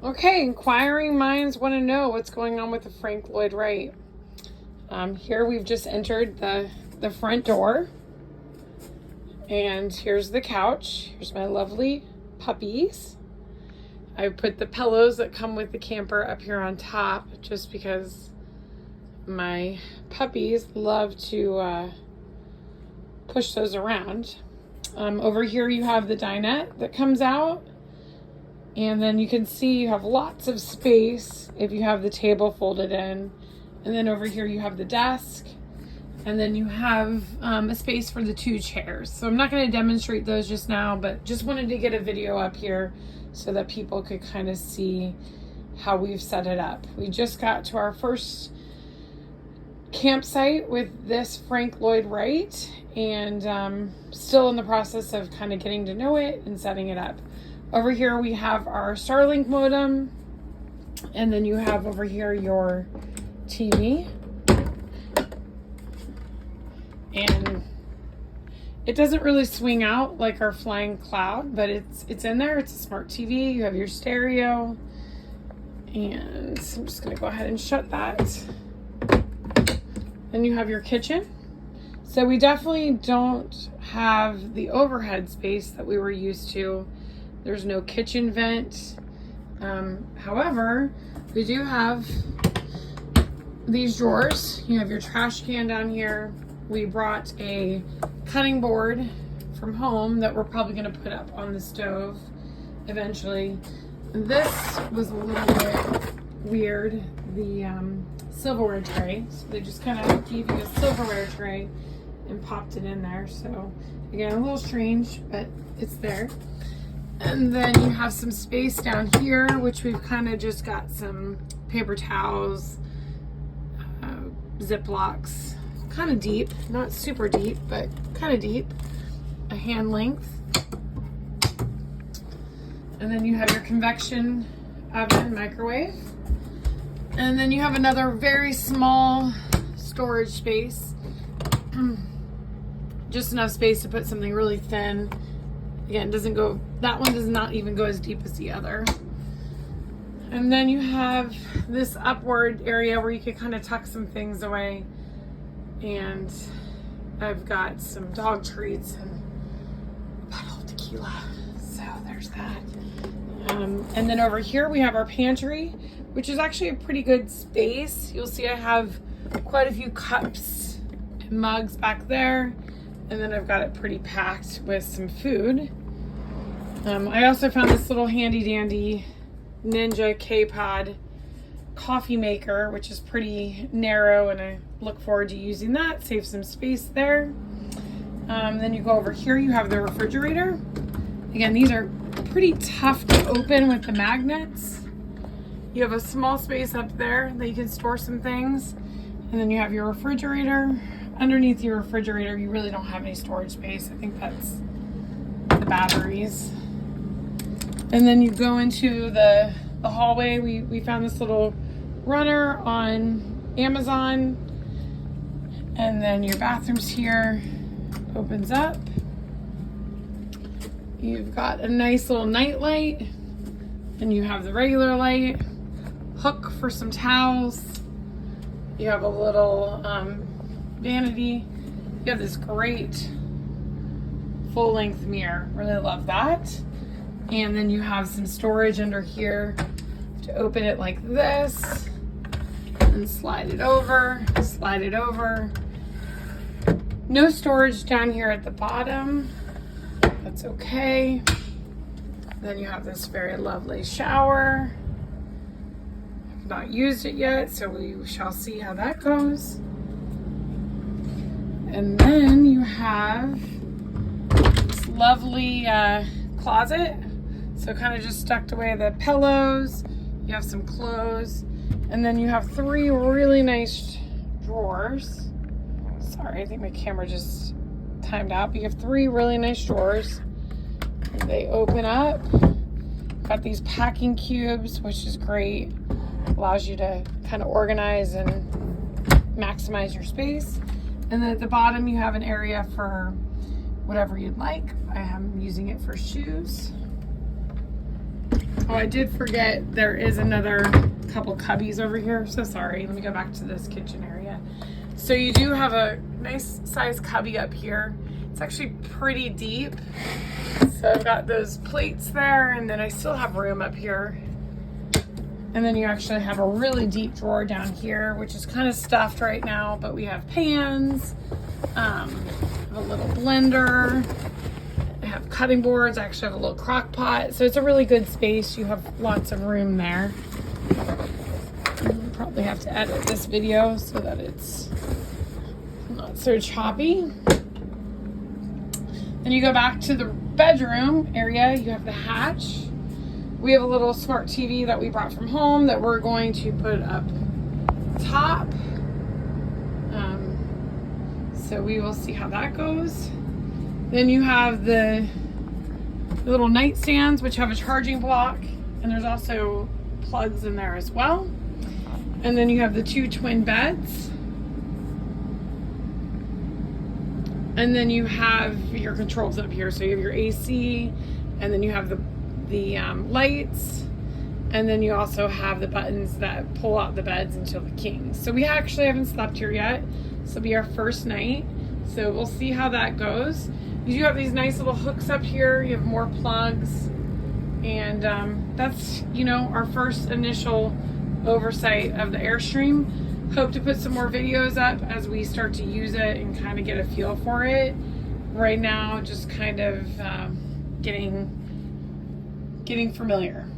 Okay, inquiring minds want to know what's going on with the Frank Lloyd Wright. Here we've just entered the front door. And here's the couch. Here's my lovely puppies. I put the pillows that come with the camper up here on top just because my puppies love to push those around. Over here you have the dinette that comes out. And then you can see you have lots of space if you have the table folded in. And then over here you have the desk. And then you have a space for the 2 chairs. So I'm not going to demonstrate those just now, but just wanted to get a video up here so that people could kind of see how we've set it up. We just got to our first campsite with this Frank Lloyd Wright, and still in the process of kind of getting to know it and setting it up. Over here we have our Starlink modem, and then you have over here your TV. And it doesn't really swing out like our Flying Cloud, but it's in there. It's a smart TV. You have your stereo. And I'm just going to go ahead and shut that. Then you have your kitchen. So we definitely don't have the overhead space that we were used to. There's no kitchen vent. However, we do have these drawers. You have your trash can down here. We brought a cutting board from home that we're probably going to put up on the stove eventually. This was a little bit weird, the silverware tray. So they just kind of gave you a silverware tray and popped it in there. So again, a little strange, but it's there. And then you have some space down here, which we've kind of just got some paper towels, Ziplocs, kind of deep, not super deep, but kind of deep, a hand length. And then you have your convection oven, microwave. And then you have another very small storage space. Just enough space to put something really thin. Again, that one does not even go as deep as the other. And then you have this upward area where you could kind of tuck some things away. And I've got some dog treats and a bottle of tequila. So there's that. And then over here we have our pantry, which is actually a pretty good space. You'll see I have quite a few cups and mugs back there. And then I've got it pretty packed with some food. I also found this little handy dandy Ninja K-Pod coffee maker, which is pretty narrow, and I look forward to using that. Save some space there. Then you go over here, you have the refrigerator. Again, these are pretty tough to open with the magnets. You have a small space up there that you can store some things. And then you have your refrigerator. Underneath your refrigerator, you really don't have any storage space. I think that's the batteries. And then you go into the hallway. We found this little runner on Amazon. And then your bathroom's here. Opens up. You've got a nice little night light. And you have the regular light. Hook for some towels. You have a little vanity. You have this great full-length mirror. Really love that. And then you have some storage under here to open it like this and slide it over, slide it over. No storage down here at the bottom. That's okay. Then you have this very lovely shower. I've not used it yet, so we shall see how that goes. And then you have this lovely closet. So kind of just tucked away the pillows. You have some clothes. And then you have 3 really nice drawers. Sorry, I think my camera just timed out. But you have 3 really nice drawers. And they open up. Got these packing cubes, which is great. Allows you to kind of organize and maximize your space. And then at the bottom you have an area for whatever you'd like. I am using it for shoes. Oh, I did forget there is another couple cubbies over here. So sorry. Let me go back to this kitchen area. So you do have a nice size cubby up here. It's actually pretty deep. So I've got those plates there, and then I still have room up here. And then you actually have a really deep drawer down here, which is kind of stuffed right now, but we have pans, a little blender, I have cutting boards, I actually have a little crock pot. So it's a really good space. You have lots of room there. I'll probably have to edit this video so that it's not so choppy. Then you go back to the bedroom area, you have the hatch. We have a little smart TV that we brought from home that we're going to put up top. So we will see how that goes. Then you have the little nightstands, which have a charging block, and there's also plugs in there as well. And then you have the 2 twin beds. And then you have your controls up here. So you have your AC, and then you have the lights, and then you also have the buttons that pull out the beds into the kings. So we actually haven't slept here yet. This will be our first night. So we'll see how that goes. You do have these nice little hooks up here. You have more plugs, and that's, you know, our first initial oversight of the Airstream. Hope to put some more videos up as we start to use it and kind of get a feel for it. Right now, just kind of getting familiar.